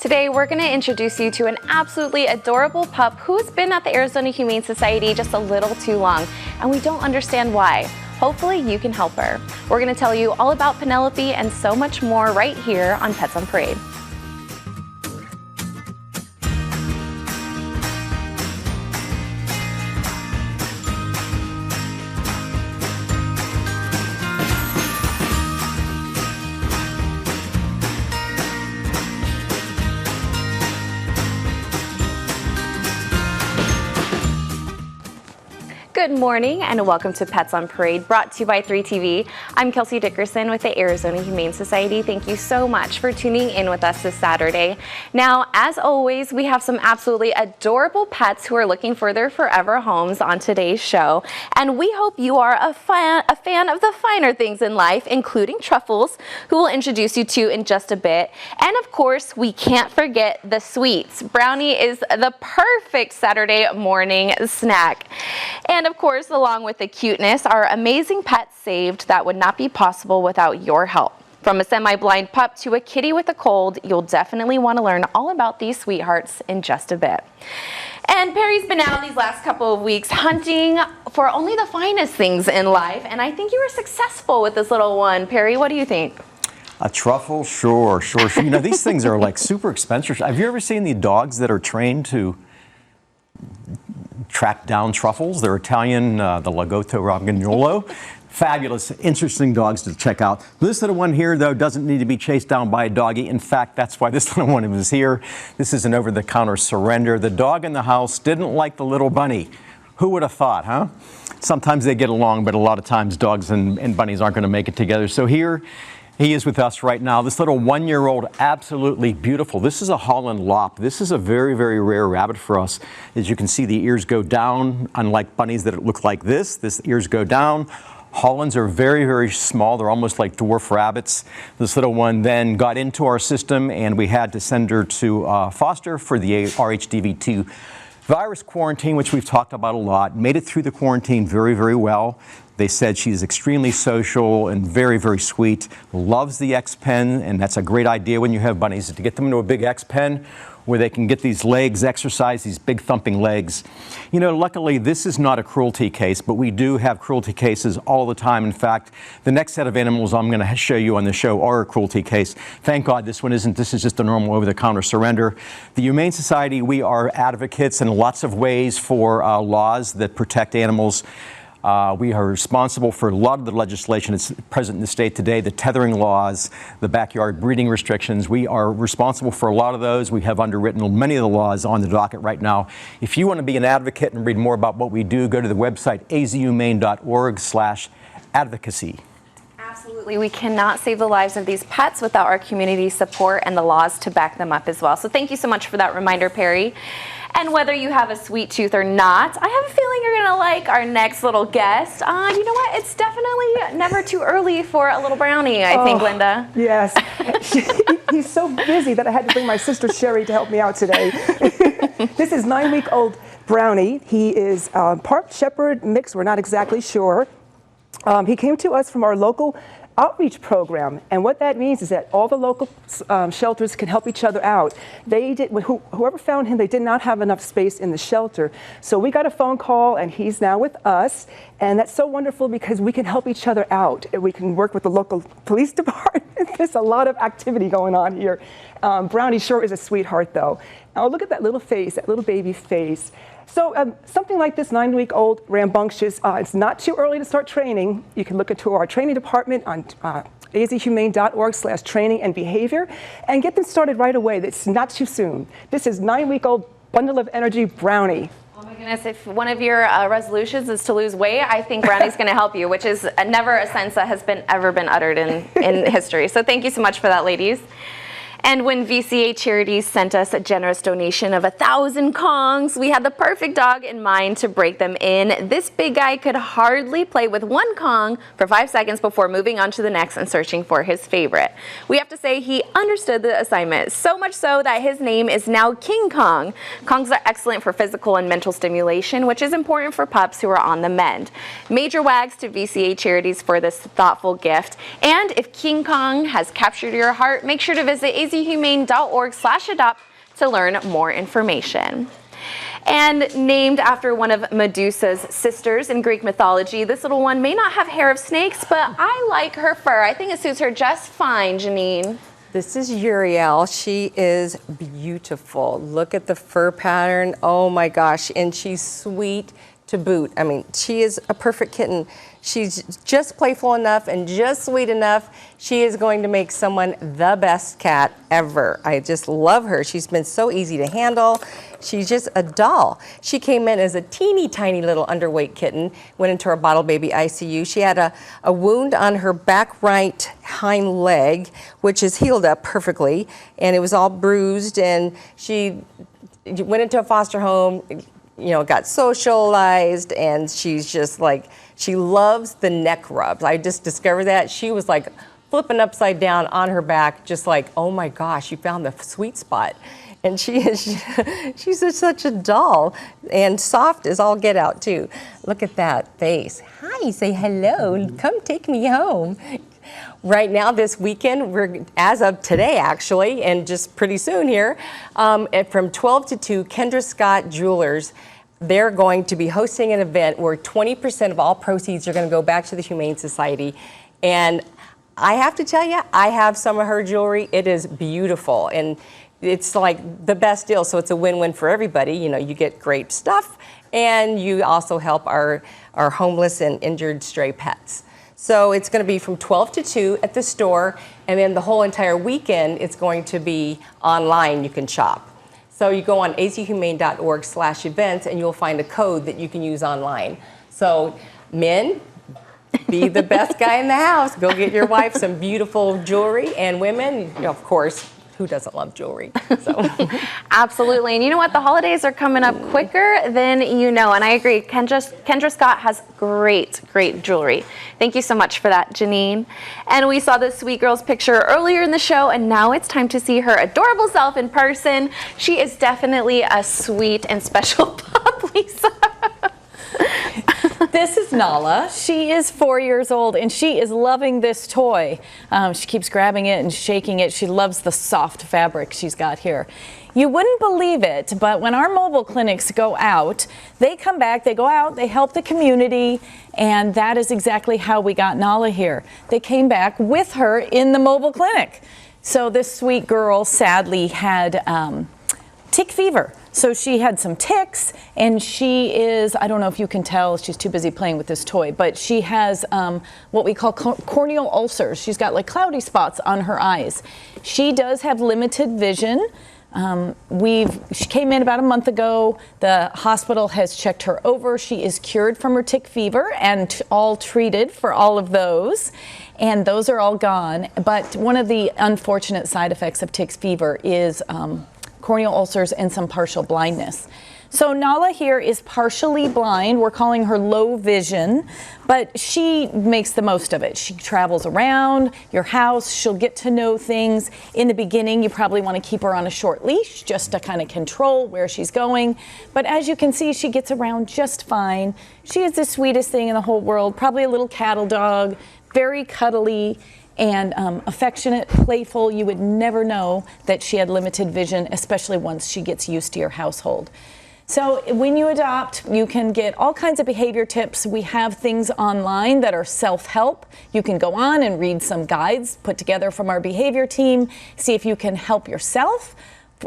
Today, we're going to introduce you to an absolutely adorable pup who's been at the Arizona Humane Society just a little too long, and we don't understand why. Hopefully, you can help her. We're going to tell you all about Penelope and so much more right here on Pets on Parade. Good morning and welcome to Pets on Parade, brought to you by 3TV. I'm Kelsey Dickerson with the Arizona Humane Society. Thank you so much for tuning in with us this Saturday. Now, as always, we have some absolutely adorable pets who are looking for their forever homes on today's show. And we hope you are a fan of the finer things in life, including truffles, who we'll introduce you to in just a bit. And of course, we can't forget the sweets. Brownie is the perfect Saturday morning snack. And of course, along with the cuteness, are amazing pets saved that would not be possible without your help. From a semi-blind pup to a kitty with a cold, you'll definitely want to learn all about these sweethearts in just a bit. And Perry's been out these last couple of weeks hunting for only the finest things in life, and I think you were successful with this little one. Perry, what do you think? A truffle? Sure. You know, these things are like super expensive. Have you ever seen the dogs that are trained to track down truffles? They're Italian, the Lagotto Romagnolo. Fabulous, interesting dogs to check out. This little one here, though, doesn't need to be chased down by a doggy. In fact, that's why this little one is here. This is an over-the-counter surrender. The dog in the house didn't like the little bunny. Who would have thought, huh? Sometimes they get along, but a lot of times dogs and bunnies aren't going to make it together. So here he is with us right now. This little one-year-old, absolutely beautiful. This is a Holland Lop. This is a very, very rare rabbit for us. As you can see, the ears go down, unlike bunnies that look like this. This ears go down. Hollands are very, very small. They're almost like dwarf rabbits. This little one then got into our system, and we had to send her to foster for the RHDV2 virus quarantine, which we've talked about a lot. Made it through the quarantine very, very well. They said she's extremely social and very, very sweet, loves the X-Pen, and that's a great idea when you have bunnies, to get them into a big X-Pen where they can get these legs exercise, these big thumping legs. You know, luckily this is not a cruelty case, but we do have cruelty cases all the time. In fact, the next set of animals I'm going to show you on the show are a cruelty case. Thank God this one isn't. This is just a normal over-the-counter surrender. The Humane Society, we are advocates in lots of ways for laws that protect animals. We are responsible for a lot of the legislation that's present in the state today, the tethering laws, the backyard breeding restrictions. We are responsible for a lot of those. We have underwritten many of the laws on the docket right now. If you want to be an advocate and read more about what we do, go to the website azhumane.org/advocacy. Absolutely. We cannot save the lives of these pets without our community support and the laws to back them up as well. So thank you so much for that reminder, Perry. And whether you have a sweet tooth or not, I have a feeling you're going to like our next little guest. You know what? It's definitely never too early for a little brownie, I think, Linda. Yes. He's so busy that I had to bring my sister Sherry to help me out today. This is 9-week-old Brownie. He is part shepherd mix. We're not exactly sure. He came to us from our local outreach program, and what that means is that all the local shelters can help each other out. Whoever found him, they did not have enough space in the shelter, so we got a phone call and he's now with us, and that's so wonderful because we can help each other out. We can work with the local police department. There's a lot of activity going on here. Brownie sure is a sweetheart though. Now look at that little face, that little baby face. So something like this 9-week-old rambunctious, it's not too early to start training. You can look into our training department on azhumane.org/training and behavior and get them started right away. It's not too soon. This is 9-week-old bundle of energy Brownie. Oh my goodness, if one of your resolutions is to lose weight, I think Brownie's going to help you, which is never a sentence that has ever been uttered in history. So thank you so much for that, ladies. And when VCA Charities sent us a generous donation of 1,000 Kongs, we had the perfect dog in mind to break them in. This big guy could hardly play with one Kong for 5 seconds before moving on to the next and searching for his favorite. We have to say he understood the assignment, so much so that his name is now King Kong. Kongs are excellent for physical and mental stimulation, which is important for pups who are on the mend. Major wags to VCA Charities for this thoughtful gift. And if King Kong has captured your heart, make sure to visit azhumane.org/adopt to learn more information. And named after one of Medusa's sisters in Greek mythology, this little one may not have hair of snakes, but I like her fur. I think it suits her just fine, Janine. This is Uriel. She is beautiful. Look at the fur pattern. Oh my gosh. And she's sweet to boot. I mean, she is a perfect kitten. She's just playful enough and just sweet enough. She is going to make someone the best cat ever. I just love her. She's been so easy to handle. She's just a doll. She came in as a teeny tiny little underweight kitten, went into our bottle baby ICU. She had a wound on her back right hind leg, which is healed up perfectly, and it was all bruised, and she went into a foster home, you know, got socialized, and she's just like, she loves the neck rubs. I just discovered that. She was like flipping upside down on her back, just like, oh my gosh, you found the sweet spot. And she's just such a doll, and soft as all get out too. Look at that face. Hi, say hello, come take me home. Right now, this weekend, we're, as of today actually, and just pretty soon here, from 12 to 2, Kendra Scott Jewelers, they're going to be hosting an event where 20% of all proceeds are going to go back to the Humane Society. And I have to tell you, I have some of her jewelry. It is beautiful, and it's like the best deal, so it's a win-win for everybody. You know, you get great stuff, and you also help our homeless and injured stray pets. So it's going to be from 12 to 2 at the store, and then the whole entire weekend it's going to be online. You can shop. So you go on azhumane.org/events, and you'll find a code that you can use online. So men, be the best guy in the house. Go get your wife some beautiful jewelry, and women, you know, of course, who doesn't love jewelry? So. Absolutely. And you know what? The holidays are coming up quicker than you know. And I agree. Kendra Scott has great jewelry. Thank you so much for that, Janine. And we saw this sweet girl's picture earlier in the show, and now it's time to see her adorable self in person. She is definitely a sweet and special pup, Lisa. This is Nala. She is 4 years old, and she is loving this toy. She keeps grabbing it and shaking it. She loves the soft fabric she's got here. You wouldn't believe it, but when our mobile clinics go out, they come back, they go out, they help the community, and that is exactly how we got Nala here. They came back with her in the mobile clinic. So this sweet girl sadly had tick fever. So she had some ticks, and she is, I don't know if you can tell, she's too busy playing with this toy, but she has what we call corneal ulcers. She's got like cloudy spots on her eyes. She does have limited vision. She came in about a month ago. The hospital has checked her over. She is cured from her tick fever and all treated for all of those. And those are all gone. But one of the unfortunate side effects of tick fever is corneal ulcers and some partial blindness. So Nala here is partially blind. We're calling her low vision, but she makes the most of it. She travels around your house. She'll get to know things. In the beginning, you probably want to keep her on a short leash just to kind of control where she's going. But as you can see, she gets around just fine. She is the sweetest thing in the whole world, probably a little cattle dog, very cuddly and affectionate, playful. You would never know that she had limited vision, especially once she gets used to your household. So when you adopt, you can get all kinds of behavior tips. We have things online that are self-help. You can go on and read some guides put together from our behavior team, see if you can help yourself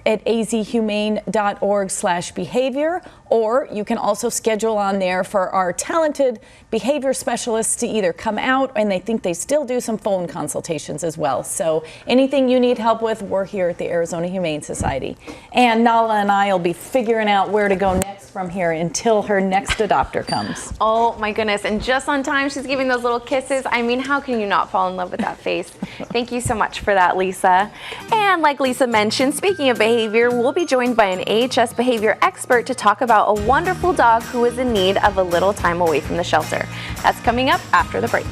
at azhumane.org/behavior, or you can also schedule on there for our talented behavior specialists to either come out, and they think they still do some phone consultations as well. So anything you need help with, we're here at the Arizona Humane Society. And Nala and I will be figuring out where to go next from here until her next adopter comes. Oh my goodness, and just on time, she's giving those little kisses. I mean, how can you not fall in love with that face? Thank you so much for that, Lisa. And like Lisa mentioned, speaking of behavior, we'll be joined by an AHS behavior expert to talk about a wonderful dog who is in need of a little time away from the shelter. That's coming up after the break.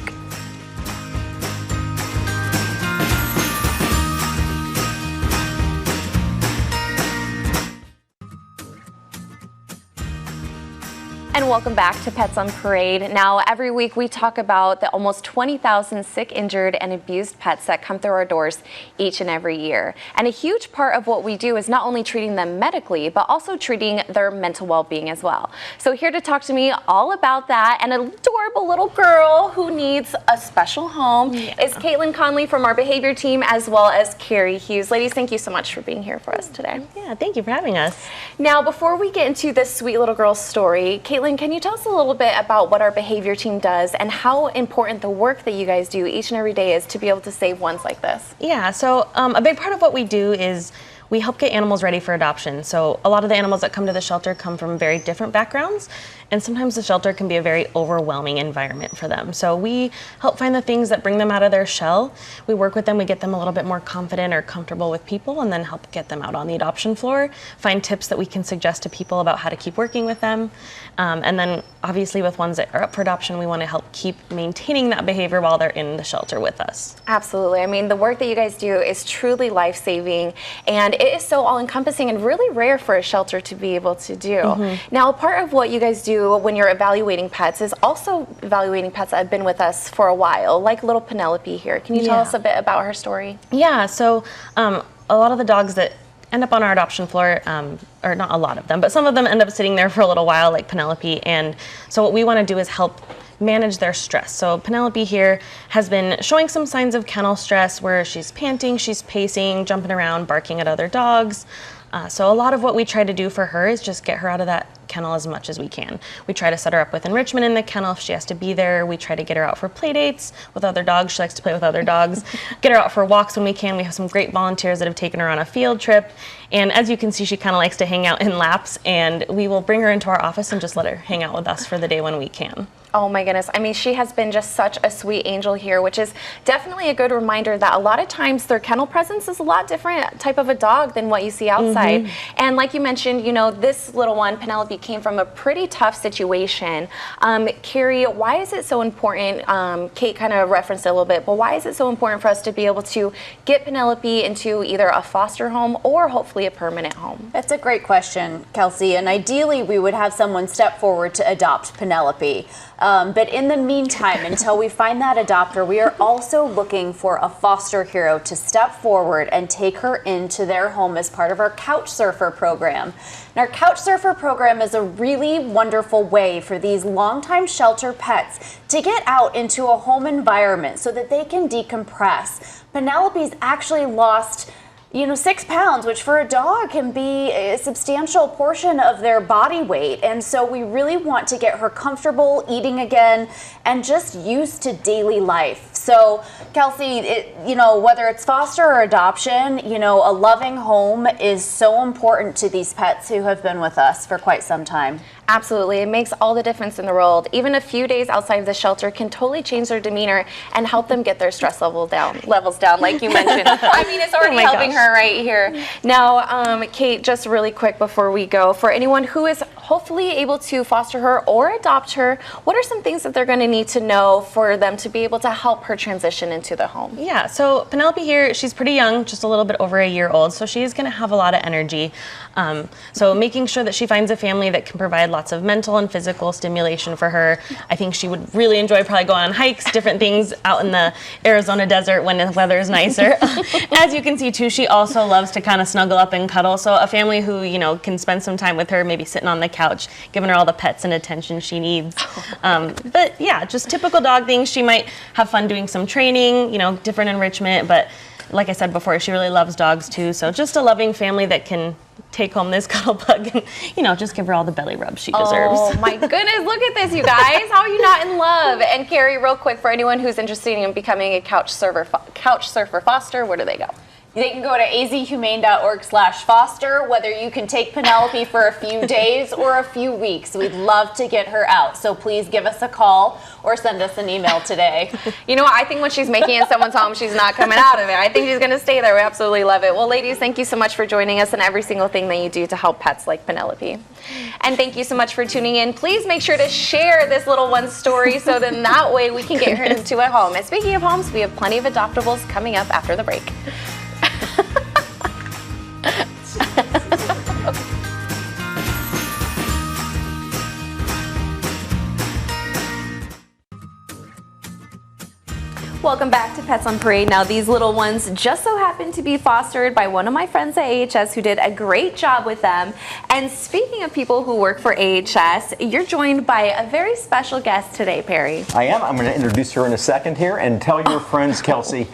And welcome back to Pets on Parade. Now, every week we talk about the almost 20,000 sick, injured, and abused pets that come through our doors each and every year. And a huge part of what we do is not only treating them medically, but also treating their mental well-being as well. So here to talk to me all about that and an adorable little girl who needs a special home is Caitlin Conley from our behavior team, as well as Carrie Hughes. Ladies, thank you so much for being here for us today. Yeah, thank you for having us. Now, before we get into this sweet little girl's story, Caitlin, can you tell us a little bit about what our behavior team does and how important the work that you guys do each and every day is to be able to save ones like this? Yeah, so a big part of what we do is we help get animals ready for adoption. So a lot of the animals that come to the shelter come from very different backgrounds, and sometimes the shelter can be a very overwhelming environment for them. So we help find the things that bring them out of their shell. We work with them, we get them a little bit more confident or comfortable with people, and then help get them out on the adoption floor, find tips that we can suggest to people about how to keep working with them. And then obviously with ones that are up for adoption, we want to help keep maintaining that behavior while they're in the shelter with us. Absolutely. I mean, the work that you guys do is truly life-saving, and it is so all-encompassing and really rare for a shelter to be able to do. Now, part of what you guys do when you're evaluating pets is also evaluating pets that have been with us for a while, like little Penelope here. Can you tell us a bit about her story? Yeah, so a lot of the dogs that end up on our adoption floor, or not a lot of them, but some of them end up sitting there for a little while, like Penelope. And so what we want to do is help manage their stress. So Penelope here has been showing some signs of kennel stress where she's panting, she's pacing, jumping around, barking at other dogs. So a lot of what we try to do for her is just get her out of that kennel as much as we can. We try to set her up with enrichment in the kennel if she has to be there. We try to get her out for play dates with other dogs. She likes to play with other dogs. Get her out for walks when we can. We have some great volunteers that have taken her on a field trip. And as you can see, she kind of likes to hang out in laps, and we will bring her into our office and just let her hang out with us for the day when we can. Oh my goodness. I mean, she has been just such a sweet angel here, which is definitely a good reminder that a lot of times their kennel presence is a lot different type of a dog than what you see outside. And like you mentioned, you know, this little one, Penelope, came from a pretty tough situation. Carrie, why is it so important? Kate kind of referenced it a little bit, but why is it so important for us to be able to get Penelope into either a foster home or hopefully a permanent home? That's a great question, Kelsey. And ideally, we would have someone step forward to adopt Penelope. But in the meantime, until we find that adopter, we are also looking for a foster hero to step forward and take her into their home as part of our Couch Surfer program. And our Couch Surfer program is a really wonderful way for these longtime shelter pets to get out into a home environment so that they can decompress. Penelope's actually lost 6 pounds, which for a dog can be a substantial portion of their body weight. And so we really want to get her comfortable eating again and just used to daily life. So Kelsey, whether it's foster or adoption, a loving home is so important to these pets who have been with us for quite some time. Absolutely. It makes all the difference in the world. Even a few days outside of the shelter can totally change their demeanor and help them get their stress levels down, like you mentioned. I mean, it's already helping her right here. Now, Kate, just really quick before we go, for anyone who is hopefully able to foster her or adopt her, what are some things that they're going to need to know for them to be able to help her transition into the home? Yeah, so Penelope here, she's pretty young, just a little bit over a year old, so she is going to have a lot of energy. So making sure that she finds a family that can provide lots of mental and physical stimulation for her. I think she would really enjoy probably going on hikes, different things out in the Arizona desert when the weather is nicer. As you can see too, she also loves to kind of snuggle up and cuddle. So a family who, can spend some time with her, maybe sitting on the couch, giving her all the pets and attention she needs. But yeah, just typical dog things. She might have fun doing some training, different enrichment, but like I said before, she really loves dogs too. So just a loving family that can take home this cuddle bug and, just give her all the belly rubs she deserves. Oh my goodness, look at this, you guys. How are you not in love? And Carrie, real quick, for anyone who's interested in becoming a couch surfer foster, where do they go? They can go to azhumane.org/foster, whether you can take Penelope for a few days or a few weeks. We'd love to get her out. So please give us a call or send us an email today. You know what? I think when she's making it in someone's home, she's not coming out of it. I think she's going to stay there. We absolutely love it. Well, ladies, thank you so much for joining us and every single thing that you do to help pets like Penelope. And thank you so much for tuning in. Please make sure to share this little one's story so then that way we can get her into a home. And speaking of homes, we have plenty of adoptables coming up after the break. welcome back to Pets on Parade. Now, these little ones just so happen to be fostered by one of my friends at AHS who did a great job with them. And speaking of people who work for AHS, you're joined by a very special guest today, Perry. I am. I'm going to introduce her in a second here and tell your friends, Kelsey,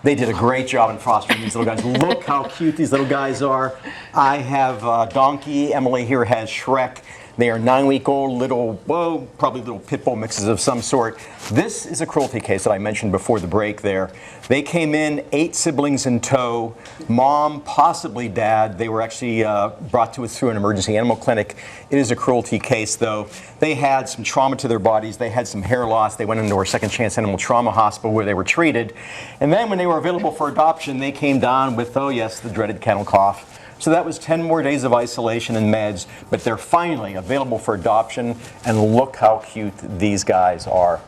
they did a great job in fostering these little guys. Look how cute these little guys are. I have Donkey. Emily here has Shrek. They are 9-week-old little, well, probably little pit bull mixes of some sort. This is a cruelty case that I mentioned before the break there. They came in, 8 siblings in tow, mom, possibly dad. They were actually brought to us through an emergency animal clinic. It is a cruelty case, though. They had some trauma to their bodies. They had some hair loss. They went into our Second Chance Animal Trauma Hospital where they were treated. And then when they were available for adoption, they came down with, oh yes, the dreaded kennel cough. So that was 10 more days of isolation and meds, but they're finally available for adoption, and look how cute these guys are.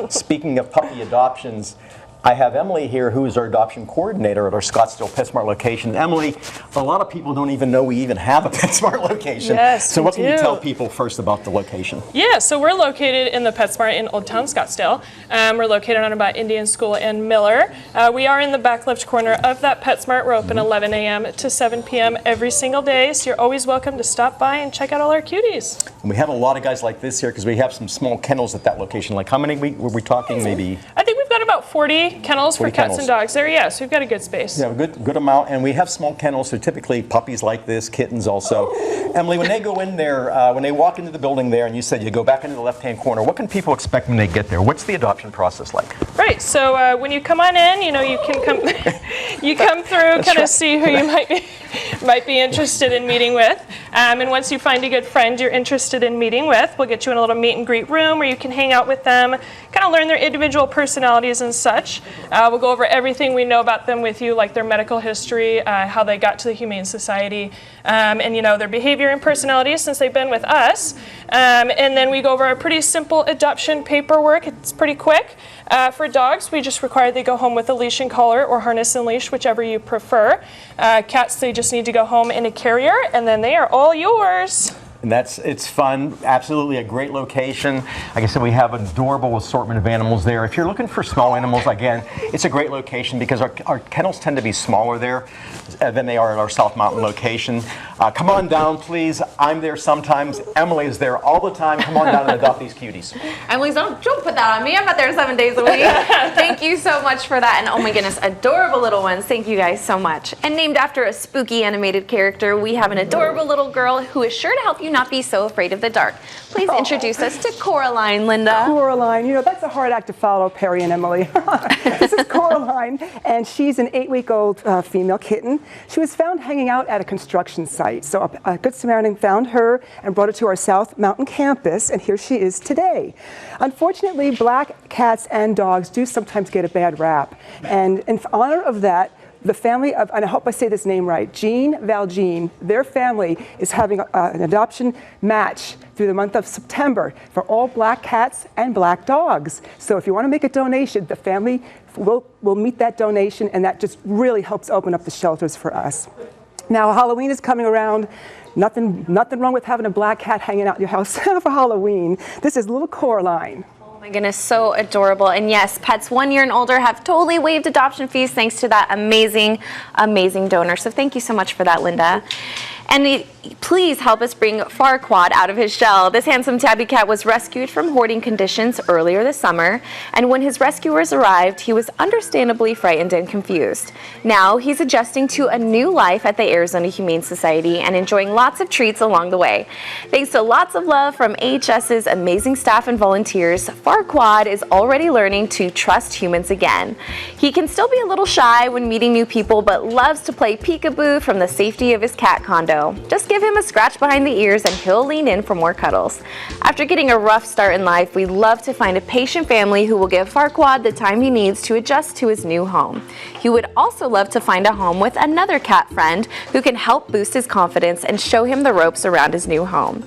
Speaking of puppy adoptions, I have Emily here, who is our adoption coordinator at our Scottsdale PetSmart location. Emily, a lot of people don't even know we even have a PetSmart location. Yes, so what can you do. tell people first about the location? Yeah, so we're located in the PetSmart in Old Town Scottsdale. We're located on about Indian School and Miller. We are in the back left corner of that PetSmart. We're open 11 a.m. to 7 p.m. every single day, so you're always welcome to stop by and check out all our cuties. And we have a lot of guys like this here because we have some small kennels at that location. Like how many were we talking? Maybe? I think we've got about 40 kennels for 40 cats kennels. and dogs there. Yeah, so we've got a good space. Yeah, a good amount, and we have small kennels, so typically puppies like this, kittens also. Emily, when they go in there, when they walk into the building there, and you said you go back into the left-hand corner, what can people expect when they get there? What's the adoption process like? Right, so when you come on in, you know, you can come, you come through, kind of see who you might be interested in meeting with. And once you find a good friend you're interested in meeting with, we'll get you in a little meet and greet room where you can hang out with them, kind of learn their individual personalities and such. We'll go over everything we know about them with you, like their medical history, how they got to the Humane Society, and you know, their behavior and personalities since they've been with us. And then we go over a pretty simple adoption paperwork. It's pretty quick. For dogs, we just require they go home with a leash and collar or harness and leash, whichever you prefer. Cats, they just need to go home in a carrier, and then they are all yours. And it's fun, absolutely a great location. Like I said, we have an adorable assortment of animals there. If you're looking for small animals, again, it's a great location because our kennels tend to be smaller there than they are at our South Mountain location. Come on down, please. I'm there sometimes. Emily is there all the time. Come on down and adopt these cuties. Emily, don't put that on me. I'm not there 7 days a week. Thank you so much for that. And oh my goodness, adorable little ones. Thank you guys so much. And named after a spooky animated character, we have an adorable little girl who is sure to help you not be so afraid of the dark. Please introduce us to Coraline, Linda. Coraline, you know, that's a hard act to follow, Perry and Emily. This is Coraline, and she's an 8-week-old female kitten. She was found hanging out at a construction site. So a Good Samaritan found her and brought her to our South Mountain campus, and here she is today. Unfortunately, black cats and dogs do sometimes get a bad rap. And in honor of that, the family of, and I hope I say this name right, Jean Valjean, their family is having an adoption match through the month of September for all black cats and black dogs. So if you want to make a donation, the family will meet that donation, and that just really helps open up the shelters for us. Now, Halloween is coming around. Nothing wrong with having a black cat hanging out in your house for Halloween. This is little Coraline. Oh my goodness, so adorable. And yes, pets 1 year and older have totally waived adoption fees thanks to that amazing donor. So thank you so much for that, Linda. And please help us bring Farquaad out of his shell. This handsome tabby cat was rescued from hoarding conditions earlier this summer, and when his rescuers arrived, he was understandably frightened and confused. Now he's adjusting to a new life at the Arizona Humane Society and enjoying lots of treats along the way. Thanks to lots of love from AHS's amazing staff and volunteers, Farquaad is already learning to trust humans again. He can still be a little shy when meeting new people, but loves to play peekaboo from the safety of his cat condo. Just give him a scratch behind the ears and he'll lean in for more cuddles. After getting a rough start in life, we love to find a patient family who will give Farquaad the time he needs to adjust to his new home. He would also love to find a home with another cat friend who can help boost his confidence and show him the ropes around his new home.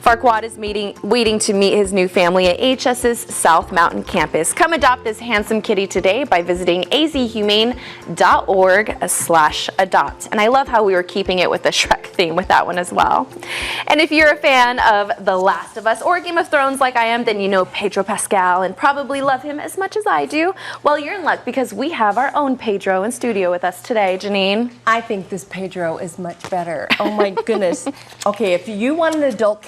Farquaad is waiting to meet his new family at AHS's South Mountain campus. Come adopt this handsome kitty today by visiting azhumane.org/adopt. And I love how we were keeping it with the Shrek theme with that one as well. And if you're a fan of The Last of Us or Game of Thrones like I am, then you know Pedro Pascal and probably love him as much as I do. Well, you're in luck because we have our own Pedro in studio with us today, Janine. I think this Pedro is much better. Oh my goodness. Okay, if you want an adult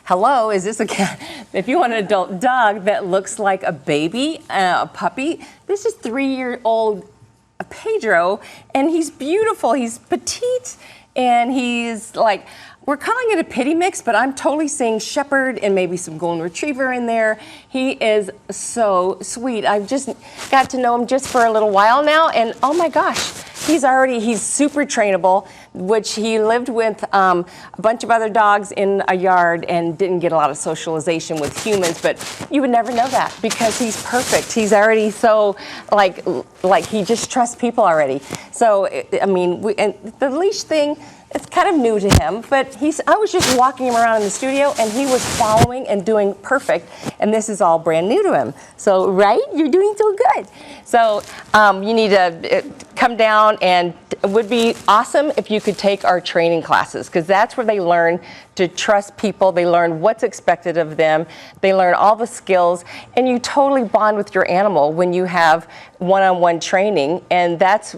hello, is this a cat? If you want an adult dog that looks like a baby, a puppy, this is 3-year-old Pedro, and he's beautiful. He's petite, and he's like, we're calling it a pitty mix, but I'm totally seeing Shepherd and maybe some Golden Retriever in there. He is so sweet. I've just got to know him just for a little while now, and oh my gosh, he's super trainable, which he lived with a bunch of other dogs in a yard and didn't get a lot of socialization with humans, but you would never know that because he's perfect. He's already so, like he just trusts people already. So, I mean, and the leash thing, it's kind of new to him, but I was just walking him around in the studio and he was following and doing perfect, and this is all brand new to him. So, right? You're doing so good. So, you need to come down, and it would be awesome if you could take our training classes, because that's where they learn to trust people. They learn what's expected of them. They learn all the skills, and you totally bond with your animal when you have one-on-one training, and that's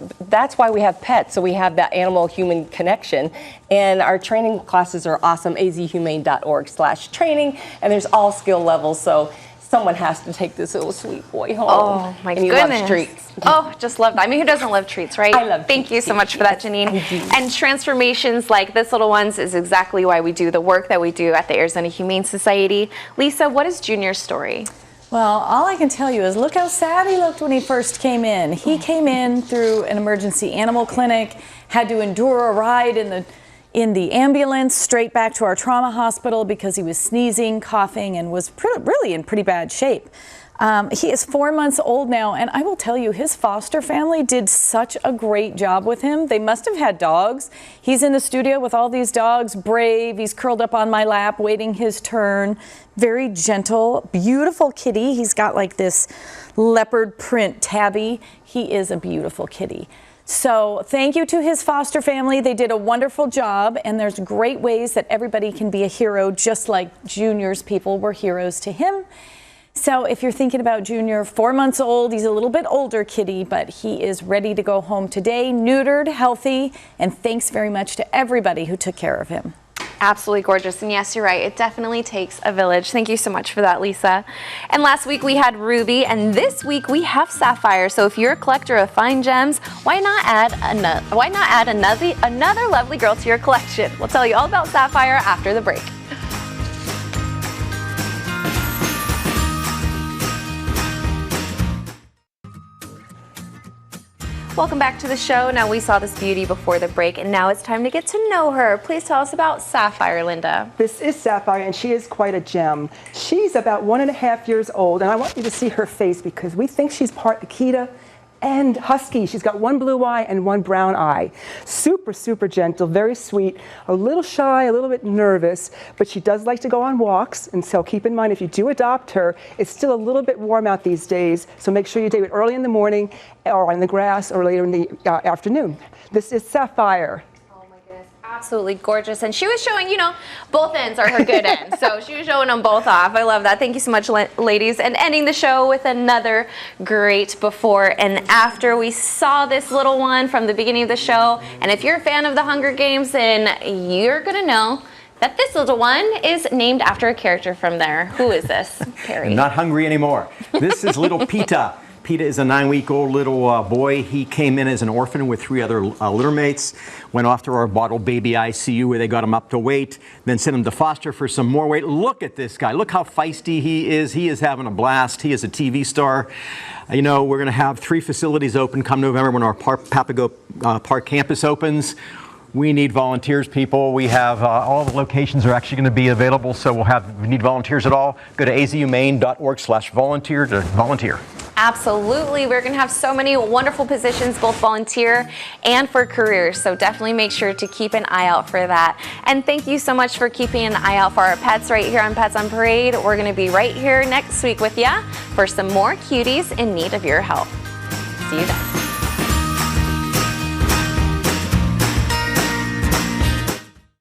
why we have pets. So we have that animal-human connection, and our training classes are awesome. azhumane.org/training, and there's all skill levels. So someone has to take this little sweet boy home. Oh my and goodness. He loves treats. Oh, just love that. I mean, who doesn't love treats, right? I love Thank you so much for that, Janine. I do. And transformations like this little ones is exactly why we do the work that we do at the Arizona Humane Society. Lisa, what is Junior's story? Well, all I can tell you is look how sad he looked when he first came in. He came in through an emergency animal clinic, had to endure a ride in the ambulance straight back to our trauma hospital because he was sneezing, coughing, and was really in pretty bad shape. He is 4 months old now, and I will tell you, his foster family did such a great job with him. They must have had dogs. He's in the studio with all these dogs, brave. He's curled up on my lap, waiting his turn. Very gentle, beautiful kitty. He's got like this leopard print tabby. He is a beautiful kitty. So thank you to his foster family. They did a wonderful job, and there's great ways that everybody can be a hero, just like Junior's people were heroes to him. So if you're thinking about Junior, 4 months old, he's a little bit older kitty, but he is ready to go home today, neutered, healthy, and thanks very much to everybody who took care of him. Absolutely gorgeous. And yes, you're right. It definitely takes a village. Thank you so much for that, Lisa. And last week we had Ruby, and this week we have Sapphire. So if you're a collector of fine gems, why not add another lovely girl to your collection? We'll tell you all about Sapphire after the break. Welcome back to the show. Now, we saw this beauty before the break, and now it's time to get to know her. Please tell us about Sapphire, Linda. This is Sapphire, and she is quite a gem. She's about 1.5 years old, and I want you to see her face because we think she's part Akita and husky. She's got one blue eye and one brown eye. Super, super gentle, very sweet, a little shy, a little bit nervous, but she does like to go on walks. And so keep in mind, if you do adopt her, it's still a little bit warm out these days. So make sure you do it early in the morning or on the grass or later in the afternoon. This is Sapphire. Absolutely gorgeous. And she was showing, you know, both ends are her good ends. So she was showing them both off. I love that. Thank you so much, ladies. And ending the show with another great before and after. We saw this little one from the beginning of the show. And if you're a fan of the Hunger Games, then you're going to know that this little one is named after a character from there. Who is this, Perry? I'm not hungry anymore. This is little Pita. Pita is a 9-week-old little boy. He came in as an orphan with 3 other littermates, went off to our bottle baby ICU where they got him up to weight, then sent him to foster for some more weight. Look at this guy. Look how feisty he is. He is having a blast. He is a TV star. You know, we're going to have 3 facilities open come November when our Papago Park campus opens. We need volunteers, people. We have all the locations are actually going to be available, so we need volunteers at all. Go to azhumane.org/volunteer to volunteer. Absolutely. We're going to have so many wonderful positions, both volunteer and for careers. So definitely make sure to keep an eye out for that. And thank you so much for keeping an eye out for our pets right here on Pets on Parade. We're going to be right here next week with you for some more cuties in need of your help. See you then.